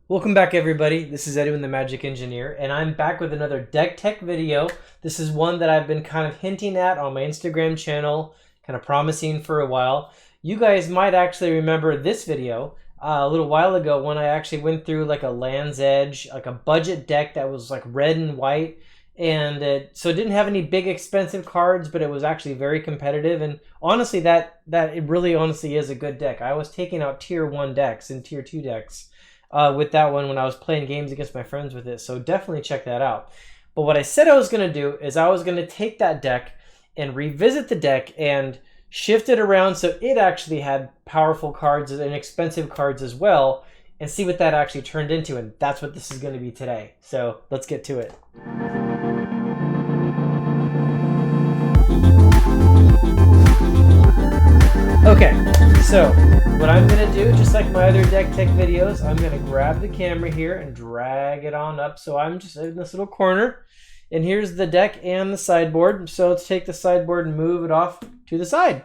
Welcome back, everybody. This is Edwin the Magic Engineer, and I'm back with another deck tech video. This is one that I've been kind of hinting at on my Instagram channel, kind of promising for a while. You guys might actually remember this video a little while ago when I actually went through like a Land's Edge, like a budget deck that was like red and white. And so it didn't have any big expensive cards, but it was actually very competitive. And honestly, that it really honestly is a good deck. I was taking out tier 1 decks and tier 2 decks with that one when I was playing games against my friends with it. So definitely check that out. But what I said I was going to do is I was going to take that deck and revisit the deck and shift it around so it actually had powerful cards and expensive cards as well, and see what that actually turned into. And that's what this is going to be today. So let's get to it. Okay, so what I'm going to do, just like my other deck tech videos, I'm going to grab the camera here and drag it on up. So I'm just in this little corner, and here's the deck and the sideboard. So let's take the sideboard and move it off to the side.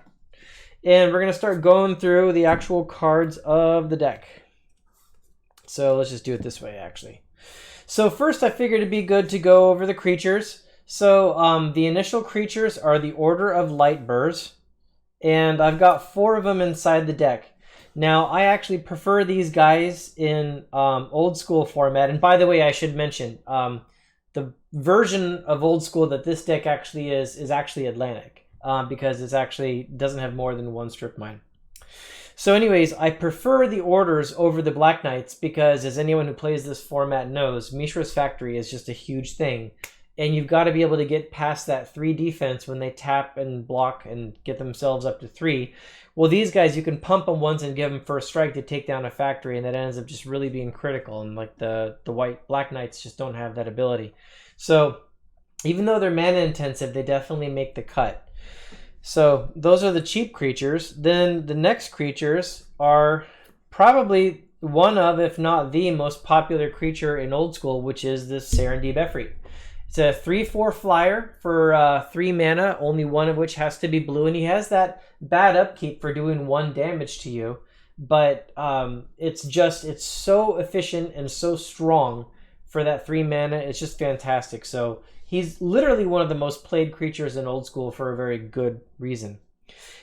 And we're going to start going through the actual cards of the deck. So let's just do it this way, actually. So first I figured it'd be good to go over the creatures. So the initial creatures are the Order of Leitbur. And I've got 4 of them inside the deck. Now, I actually prefer these guys in old school format. And by the way, I should mention, the version of old school that this deck actually is actually Atlantic. Because it actually doesn't have more than 1 strip mine. So anyways, I prefer the Orders over the Black Knights because, as anyone who plays this format knows, Mishra's Factory is just a huge thing. And you've got to be able to get past that 3 defense when they tap and block and get themselves up to 3. Well, these guys, you can pump them once and give them first strike to take down a factory, and that ends up just really being critical. And like the Black Knights just don't have that ability. So even though they're mana intensive, they definitely make the cut. So those are the cheap creatures. Then the next creatures are probably one of, if not the most popular creature in old school, which is the Serendib Efreet. It's a 3/4 flyer for 3 mana, only one of which has to be blue, and he has that bad upkeep for doing 1 damage to you. But it's so efficient and so strong for that 3 mana. It's just fantastic. So he's literally one of the most played creatures in old school for a very good reason.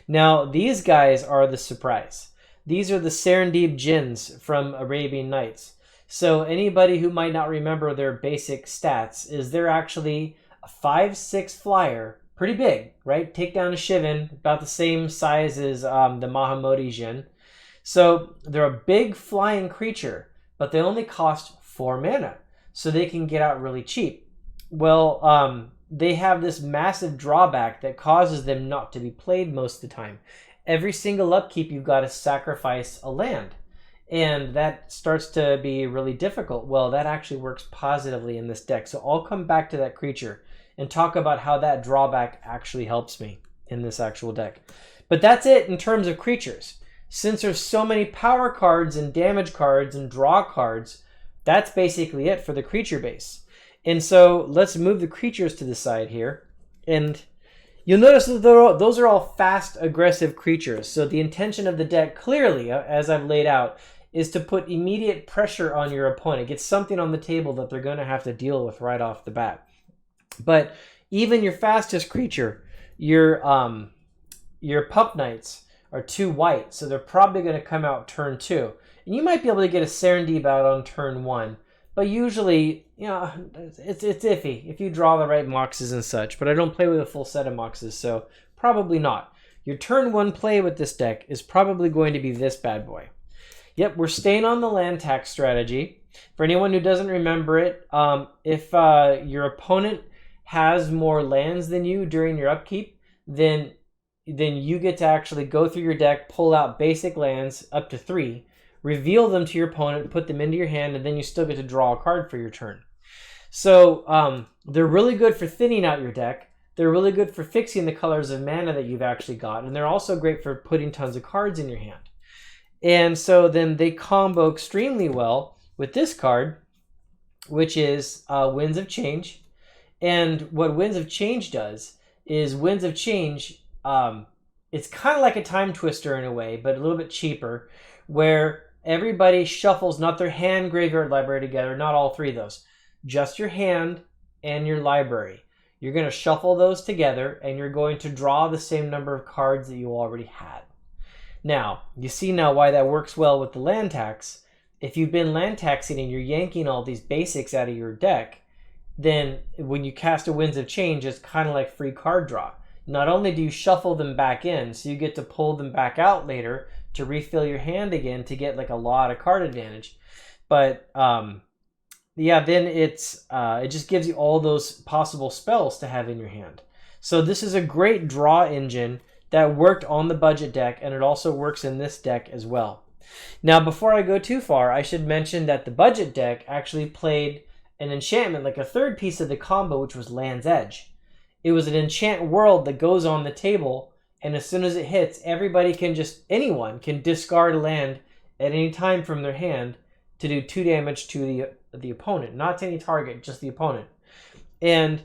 Now, these guys are the surprise. These are the Serendib Djinns from Arabian Nights. So anybody who might not remember their basic stats is they're actually a 5/6 flyer, pretty big, right? Take down a Shivin, about the same size as the Mahamoti Djinn. So they're a big flying creature, but they only cost 4 mana, so they can get out really cheap. Well, they have this massive drawback that causes them not to be played most of the time. Every single upkeep, you've got to sacrifice a land. And that starts to be really difficult. Well, that actually works positively in this deck. So I'll come back to that creature and talk about how that drawback actually helps me in this actual deck. But that's it in terms of creatures. Since there's so many power cards and damage cards and draw cards, that's basically it for the creature base. And so let's move the creatures to the side here. And you'll notice that those are all fast, aggressive creatures. So the intention of the deck, clearly, as I've laid out, is to put immediate pressure on your opponent. Get something on the table that they're going to have to deal with right off the bat. But even your fastest creature, your Pup Knights, are 2 white, so they're probably going to come out turn 2. And you might be able to get a Serendib out on turn 1. But usually, you know, it's iffy if you draw the right moxes and such. But I don't play with a full set of moxes, so probably not. Your turn 1 play with this deck is probably going to be this bad boy. Yep, we're staying on the land tax strategy. For anyone who doesn't remember it, if your opponent has more lands than you during your upkeep, then you get to actually go through your deck, pull out basic lands up to 3, reveal them to your opponent, put them into your hand, and then you still get to draw a card for your turn. So they're really good for thinning out your deck. They're really good for fixing the colors of mana that you've actually got, and they're also great for putting tons of cards in your hand. And so then they combo extremely well with this card, which is Winds of Change. And what Winds of Change does is Winds of Change, it's kind of like a Timetwister in a way, but a little bit cheaper, where everybody shuffles not their hand, graveyard, library together, not all three of those, just your hand and your library. You're going to shuffle those together, and you're going to draw the same number of cards that you already had. Now, you see now why that works well with the land tax. If you've been land taxing and you're yanking all these basics out of your deck, then when you cast a Winds of Change, it's kind of like free card draw. Not only do you shuffle them back in, so you get to pull them back out later to refill your hand again to get like a lot of card advantage. But yeah, then it just gives you all those possible spells to have in your hand. So this is a great draw engine that worked on the budget deck, and it also works in this deck as well. Now, before I go too far, I should mention that the budget deck actually played an enchantment, like a third piece of the combo, which was Land's Edge. It was an enchant world that goes on the table, and as soon as it hits, anyone can discard a land at any time from their hand to do 2 damage to the opponent, not to any target, just the opponent. And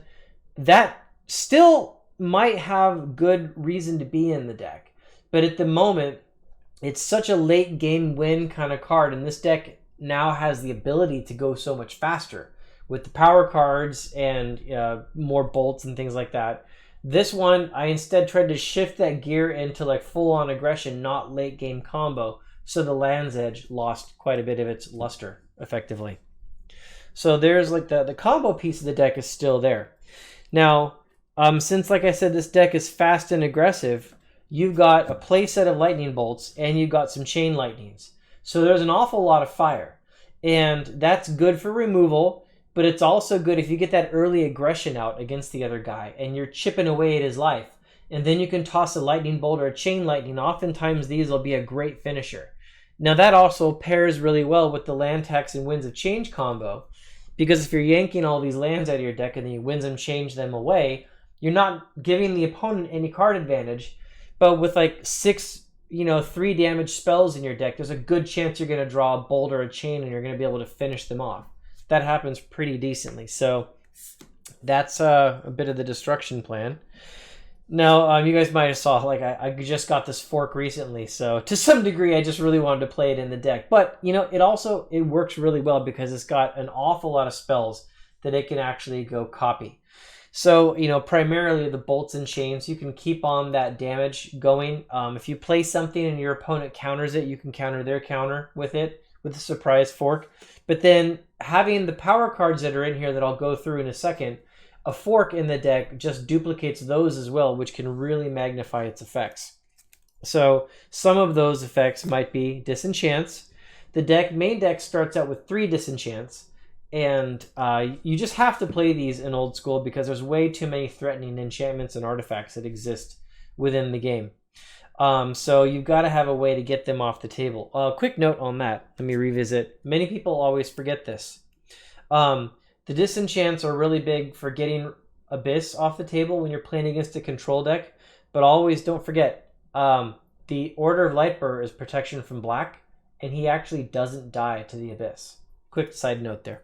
that still might have good reason to be in the deck, but at the moment, it's such a late game win kind of card, and this deck now has the ability to go so much faster with the power cards and more bolts and things like that. This one, I instead tried to shift that gear into like full-on aggression, not late game combo, so the Land's Edge lost quite a bit of its luster, effectively. So there's like the combo piece of the deck is still there. Now, since, like I said, this deck is fast and aggressive, you've got a play set of lightning bolts, and you've got some chain lightnings. So there's an awful lot of fire. And that's good for removal, but it's also good if you get that early aggression out against the other guy, and you're chipping away at his life. And then you can toss a lightning bolt or a chain lightning. Oftentimes these will be a great finisher. Now that also pairs really well with the land tax and Winds of Change combo, because if you're yanking all these lands out of your deck and then you Winds of Change them away, you're not giving the opponent any card advantage. But with like 6, 3 damage spells in your deck, there's a good chance you're going to draw a bolt or a chain and you're going to be able to finish them off. That happens pretty decently. So that's a bit of the destruction plan. Now, you guys might have saw, like, I just got this fork recently, so to some degree, I just really wanted to play it in the deck. But, it works really well because it's got an awful lot of spells that it can actually go copy. So, primarily the bolts and chains, you can keep on that damage going. If you play something and your opponent counters it, you can counter their counter with it, with a surprise fork. But then having the power cards that are in here that I'll go through in a second, a fork in the deck just duplicates those as well, which can really magnify its effects. So some of those effects might be disenchants. The main deck starts out with 3 disenchants, and you just have to play these in old school because there's way too many threatening enchantments and artifacts that exist within the game. So you've got to have a way to get them off the table. Quick note on that. Let me revisit. Many people always forget this. The disenchants are really big for getting Abyss off the table when you're playing against a control deck, but always don't forget, the Order of Leitbur is protection from black, and he actually doesn't die to the Abyss. Quick side note there.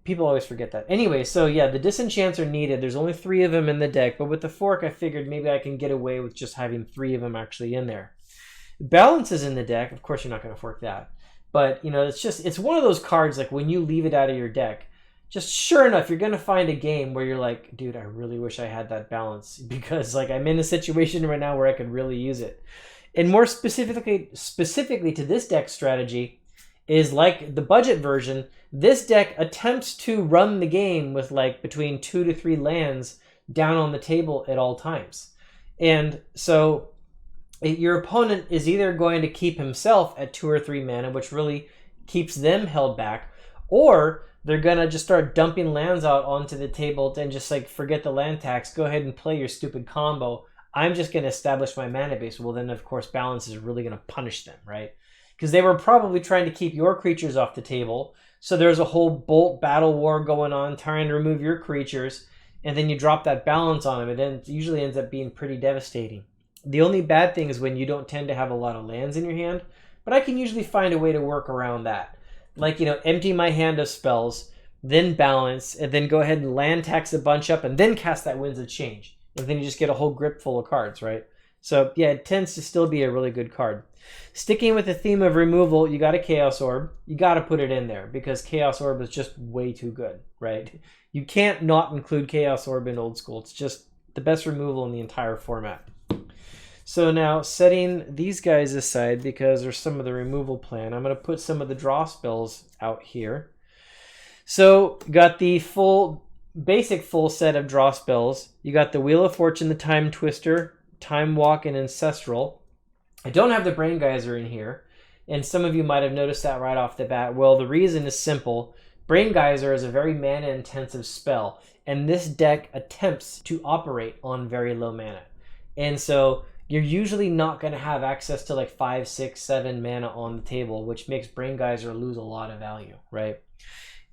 People always forget that. Anyway, so yeah, the disenchants are needed. There's only 3 of them in the deck, but with the fork, I figured maybe I can get away with just having 3 of them actually in there. Balance is in the deck. Of course, you're not going to fork that. But, it's one of those cards, like when you leave it out of your deck, just sure enough, you're going to find a game where you're like, dude, I really wish I had that balance because like I'm in a situation right now where I could really use it. And more specifically to this deck strategy is like the budget version. This deck attempts to run the game with like between 2 to 3 lands down on the table at all times. And so your opponent is either going to keep himself at 2 or 3 mana, which really keeps them held back, or they're going to just start dumping lands out onto the table and just like forget the land tax. Go ahead and play your stupid combo. I'm just going to establish my mana base. Well, then, of course, balance is really going to punish them, right? Because they were probably trying to keep your creatures off the table. So there's a whole bolt battle war going on, trying to remove your creatures. And then you drop that balance on them. And then it usually ends up being pretty devastating. The only bad thing is when you don't tend to have a lot of lands in your hand. But I can usually find a way to work around that. Like, empty my hand of spells, then balance, and then go ahead and land tax a bunch up, and then cast that Winds of Change. And then you just get a whole grip full of cards, right? So yeah, it tends to still be a really good card. Sticking with the theme of removal, you got a Chaos Orb. You got to put it in there because Chaos Orb is just way too good, right? You can't not include Chaos Orb in Old School. It's just the best removal in the entire format. So now, setting these guys aside because there's some of the removal plan, I'm going to put some of the draw spells out here. So, got the basic full set of draw spells. You got the Wheel of Fortune, the Timetwister, Time Walk, and Ancestral. I don't have the Brain Geyser in here, and some of you might have noticed that right off the bat. Well, the reason is simple. Brain Geyser is a very mana-intensive spell, and this deck attempts to operate on very low mana. And so you're usually not going to have access to like 5, 6, 7 mana on the table, which makes Brain Geyser lose a lot of value, right?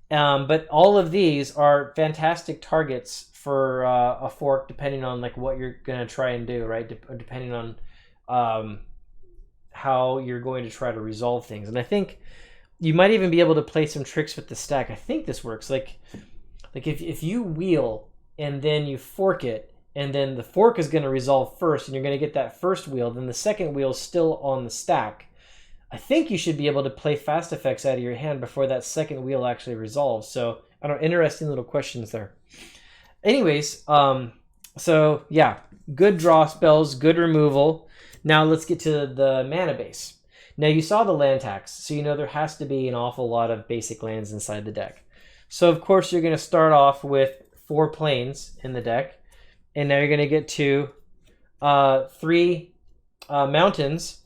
But all of these are fantastic targets for a fork, depending on like what you're going to try and do, right? Depending on how you're going to try to resolve things. And I think you might even be able to play some tricks with the stack. I think this works. Like if you wheel and then you fork it, and then the fork is going to resolve first, and you're going to get that first wheel, then the second wheel is still on the stack. I think you should be able to play fast effects out of your hand before that second wheel actually resolves. So, I don't know, interesting little questions there. Anyways, so yeah, good draw spells, good removal. Now let's get to the mana base. Now you saw the land tax, so you know there has to be an awful lot of basic lands inside the deck. So of course you're going to start off with 4 plains in the deck, and now you're going to get to 3 mountains,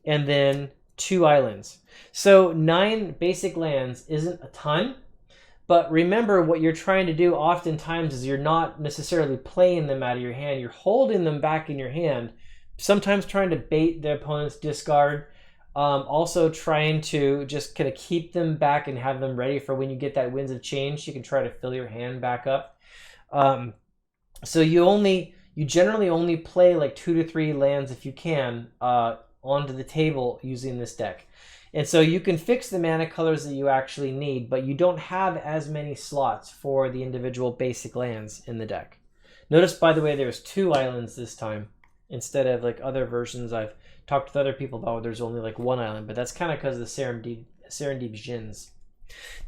and then 2 islands. So 9 basic lands isn't a ton, but remember what you're trying to do oftentimes is you're not necessarily playing them out of your hand, you're holding them back in your hand, sometimes trying to bait the opponent's discard, also trying to just kind of keep them back and have them ready for when you get that Winds of Change, you can try to fill your hand back up. So you generally only play like 2 to 3 lands if you can onto the table using this deck. And so you can fix the mana colors that you actually need, but you don't have as many slots for the individual basic lands in the deck. Notice, by the way, there's 2 islands this time instead of like other versions I've talked with other people about where there's only like 1 island, but that's kind of because of the Serendib Djinns.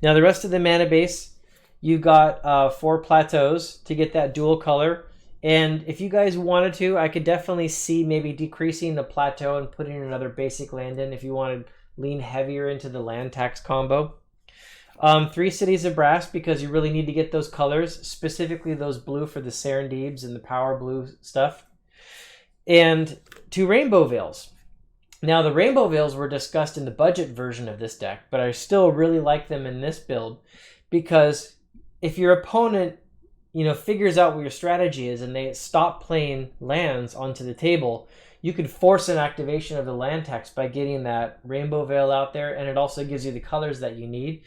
Now the rest of the mana base, you got 4 plateaus to get that dual color. And if you guys wanted to, I could definitely see maybe decreasing the plateau and putting another basic land in if you want to lean heavier into the land tax combo. 3 cities of brass because you really need to get those colors, specifically those blue for the Serendibs and the power blue stuff. And 2 rainbow veils. Now the rainbow veils were discussed in the budget version of this deck, but I still really like them in this build because if your opponent figures out what your strategy is and they stop playing lands onto the table, you can force an activation of the land tax by getting that rainbow veil out there, and it also gives you the colors that you need.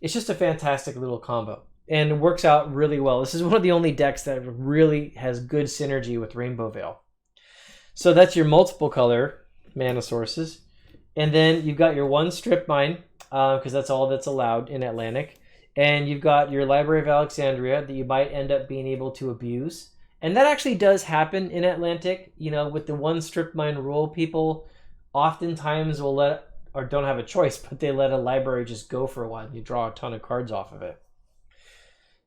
It's just a fantastic little combo, and it works out really well. This is one of the only decks that really has good synergy with rainbow veil. So that's your multiple color mana sources, and then you've got your 1 strip mine, because that's all that's allowed in Atlantic. And you've got your Library of Alexandria that you might end up being able to abuse. And that actually does happen in Atlantic. With the 1 strip mine rule, people oftentimes will don't have a choice, but they let a library just go for a while. You draw a ton of cards off of it.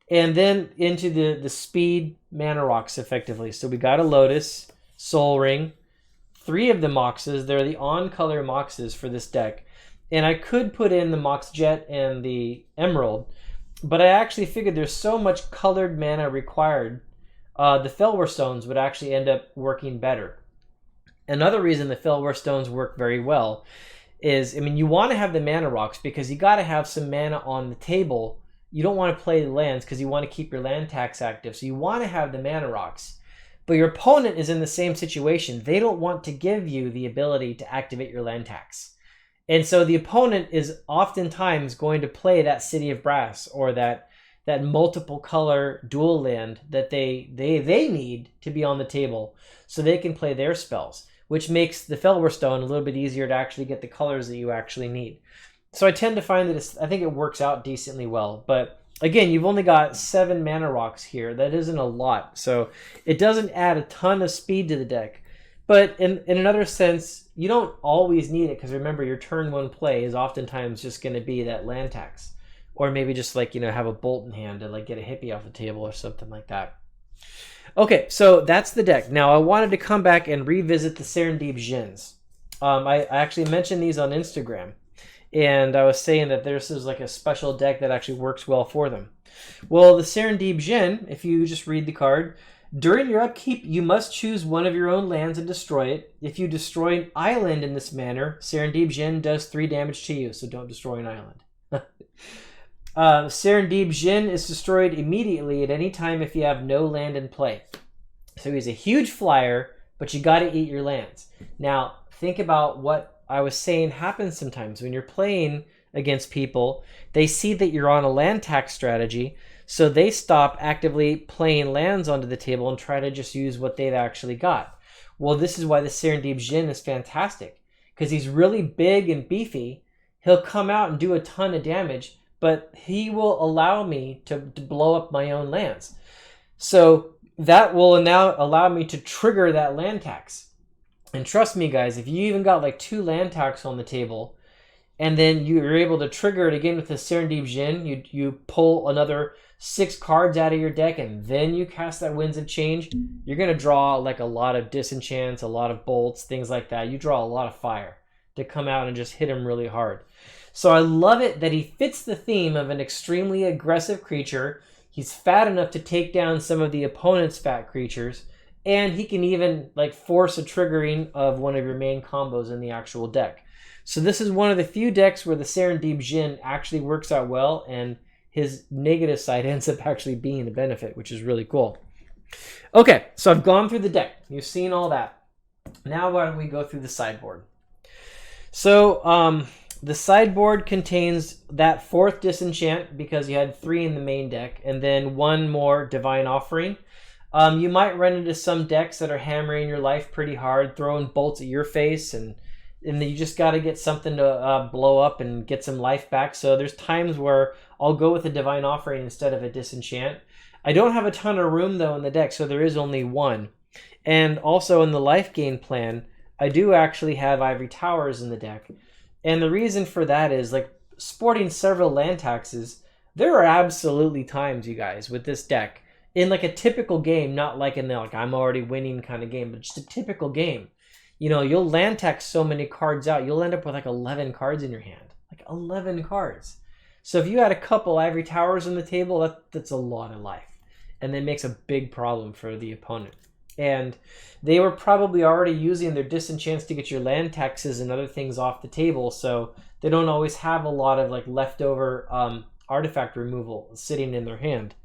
And then into the speed mana rocks effectively. So we got a Lotus, Soul Ring, 3 of the Moxes. They're the on-color Moxes for this deck. And I could put in the Mox Jet and the Emerald, but I actually figured there's so much colored mana required, the Felwar Stones would actually end up working better. Another reason the Felwar Stones work very well is, you want to have the mana rocks because you got to have some mana on the table. You don't want to play the lands because you want to keep your land tax active, so you want to have the mana rocks. But your opponent is in the same situation. They don't want to give you the ability to activate your land tax. And so the opponent is oftentimes going to play that City of Brass or that multiple color dual land that they need to be on the table so they can play their spells, which makes the Felwar Stone a little bit easier to actually get the colors that you actually need. So I tend to find that I think it works out decently well. But again, you've only got 7 mana rocks here. That isn't a lot. So it doesn't add a ton of speed to the deck. But in another sense, you don't always need it, because remember, your turn one play is oftentimes just going to be that land tax. Or maybe just like, you know, have a bolt in hand to like get a hippie off the table or something like that. Okay, so that's the deck. Now I wanted to come back and revisit the Serendib Djinns. I actually mentioned these on Instagram, and I was saying that this is like a special deck that actually works well for them. Well, the Serendib Djinn, if you just read the card, during your upkeep, you must choose one of your own lands and destroy it. If you destroy an island in this manner, Serendib Djinn does 3 damage to you, so don't destroy an island. Serendib Djinn is destroyed immediately at any time if you have no land in play. So he's a huge flyer, but you got to eat your lands. Now, think about what I was saying happens sometimes when you're playing against people. They see that you're on a land tax strategy, so they stop actively playing lands onto the table and try to just use what they've actually got. Well, this is why the Serendib Djinn is fantastic, because he's really big and beefy. He'll come out and do a ton of damage, but he will allow me to blow up my own lands. So that will now allow me to trigger that land tax. And trust me, guys, if you even got like 2 land tax on the table, and then you're able to trigger it again with the Serendib Djinn, you pull another 6 cards out of your deck, and then you cast that Winds of Change, you're going to draw like a lot of disenchants, a lot of bolts, things like that. You draw a lot of fire to come out and just hit him really hard. So I love it that he fits the theme of an extremely aggressive creature. He's fat enough to take down some of the opponent's fat creatures, and he can even like force a triggering of one of your main combos in the actual deck. So this is one of the few decks where the Serendib Djinn actually works out well, and his negative side ends up actually being a benefit, which is really cool. Okay, so I've gone through the deck. You've seen all that. Now why don't we go through the sideboard? So the sideboard contains that 4th Disenchant, because you had 3 in the main deck, and then 1 more Divine Offering. You might run into some decks that are hammering your life pretty hard, throwing bolts at your face, and you just got to get something to blow up and get some life back. So there's times where I'll go with a Divine Offering instead of a Disenchant. I don't have a ton of room, though, in the deck, so there is only 1. And also in the life gain plan, I do actually have Ivory Towers in the deck. And the reason for that is, like, sporting several land taxes, there are absolutely times, you guys, with this deck, in like a typical game, not like in the like I'm already winning kind of game, but just a typical game, you know, you'll land tax so many cards out, you'll end up with like 11 cards in your hand. Like 11 cards. So if you had a couple Ivory Towers on the table, that's a lot of life. And that makes a big problem for the opponent. And they were probably already using their disenchants to get your land taxes and other things off the table, so they don't always have a lot of like leftover artifact removal sitting in their hand.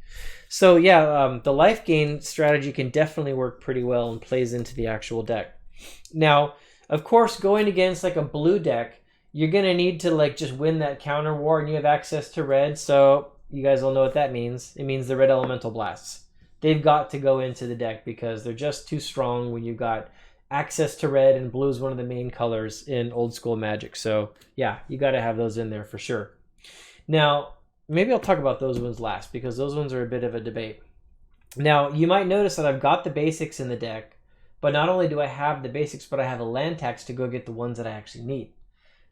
So yeah, the life gain strategy can definitely work pretty well and plays into the actual deck. Now, of course, going against like a blue deck, you're going to need to like just win that counter war, and you have access to red, so you guys all know what that means. It means the red elemental blasts. They've got to go into the deck because they're just too strong when you've got access to red, and blue is one of the main colors in old school Magic. So yeah, you got to have those in there for sure. Now, maybe I'll talk about those ones last, because those ones are a bit of a debate. Now, you might notice that I've got the basics in the deck, but not only do I have the basics, but I have a land tax to go get the ones that I actually need.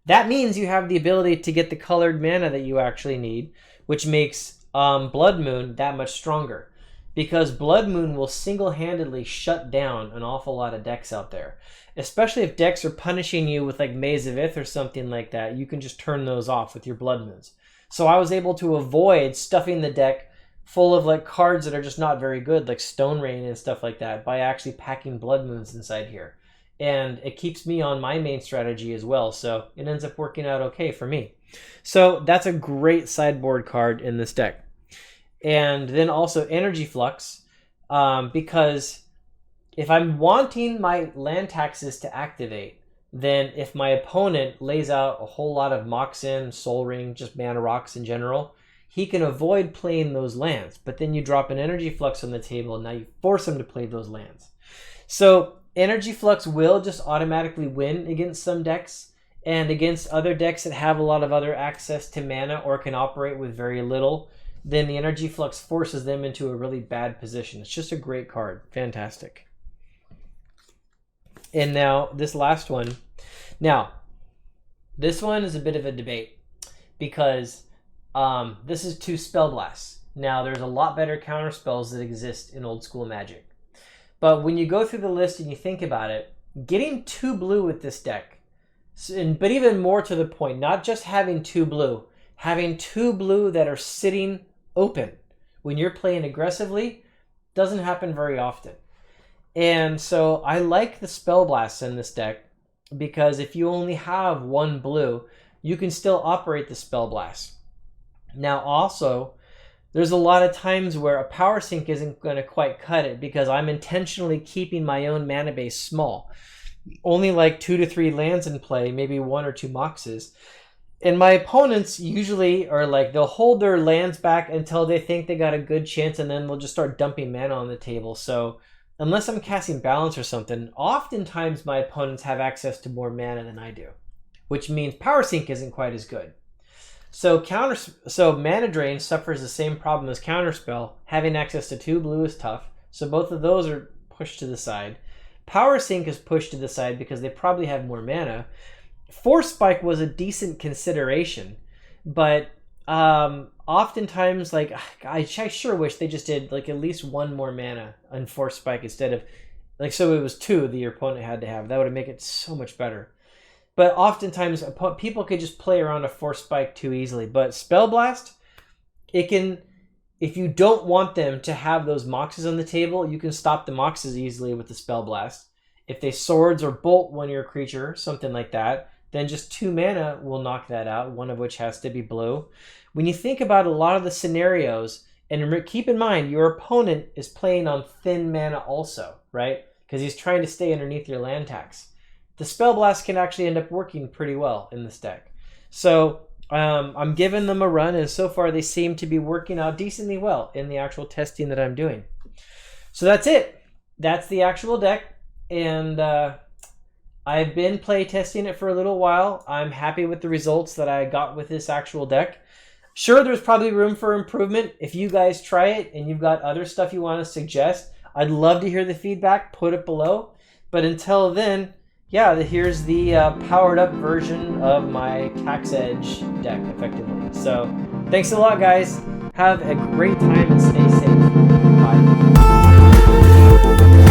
That means you have the ability to get the colored mana that you actually need, which makes Blood Moon that much stronger. Because Blood Moon will single-handedly shut down an awful lot of decks out there. Especially if decks are punishing you with like Maze of Ith or something like that, you can just turn those off with your Blood Moons. So I was able to avoid stuffing the deck full of like cards that are just not very good, like Stone Rain and stuff like that, by actually packing Blood Moons inside here. And it keeps me on my main strategy as well, so it ends up working out okay for me. So that's a great sideboard card in this deck. And then also Energy Flux, because if I'm wanting my land taxes to activate, then if my opponent lays out a whole lot of Moxen, Soul Ring, just mana rocks in general, he can avoid playing those lands. But then you drop an Energy Flux on the table, and now you force him to play those lands. So Energy Flux will just automatically win against some decks, and against other decks that have a lot of other access to mana or can operate with very little, then the Energy Flux forces them into a really bad position. It's just a great card. Fantastic. And now this last one. Now, this one is a bit of a debate because this is 2 spell blasts. Now, there's a lot better counter spells that exist in old school Magic. But when you go through the list and you think about it, getting 2 blue with this deck, but even more to the point, not just having 2 blue, having 2 blue that are sitting open when you're playing aggressively doesn't happen very often. And so I like the spell blasts in this deck because if you only have 1 blue, you can still operate the spell blast. Now also, there's a lot of times where a power sink isn't going to quite cut it because I'm intentionally keeping my own mana base small. Only like 2 to 3 lands in play, maybe 1 or 2 moxes. And my opponents usually are like, they'll hold their lands back until they think they got a good chance and then they'll just start dumping mana on the table. So unless I'm casting balance or something, oftentimes my opponents have access to more mana than I do, which means power sink isn't quite as good. So mana drain suffers the same problem as counterspell. Having access to 2 blue is tough. So both of those are pushed to the side. Power sink is pushed to the side because they probably have more mana. Force spike was a decent consideration, but oftentimes, like, I sure wish they just did like at least 1 more mana on force spike instead of like, so it was 2 that your opponent had to have. That would make it so much better. But oftentimes people could just play around a force spike too easily. But spell blast, it can, if you don't want them to have those moxes on the table, you can stop the moxes easily with the spell blast. If they swords or bolt one of your creature, something like that, then just 2 mana will knock that out, one of which has to be blue. When you think about a lot of the scenarios, and keep in mind, your opponent is playing on thin mana also, right? Because he's trying to stay underneath your land tax. The spell blast can actually end up working pretty well in this deck. So I'm giving them a run, and so far they seem to be working out decently well in the actual testing that I'm doing. So that's it. That's the actual deck, and I've been play testing it for a little while. I'm happy with the results that I got with this actual deck. Sure, there's probably room for improvement. If you guys try it and you've got other stuff you want to suggest, I'd love to hear the feedback. Put it below. But until then, yeah, here's the powered up version of my Tax Edge deck, effectively. So thanks a lot, guys. Have a great time and stay safe. Bye.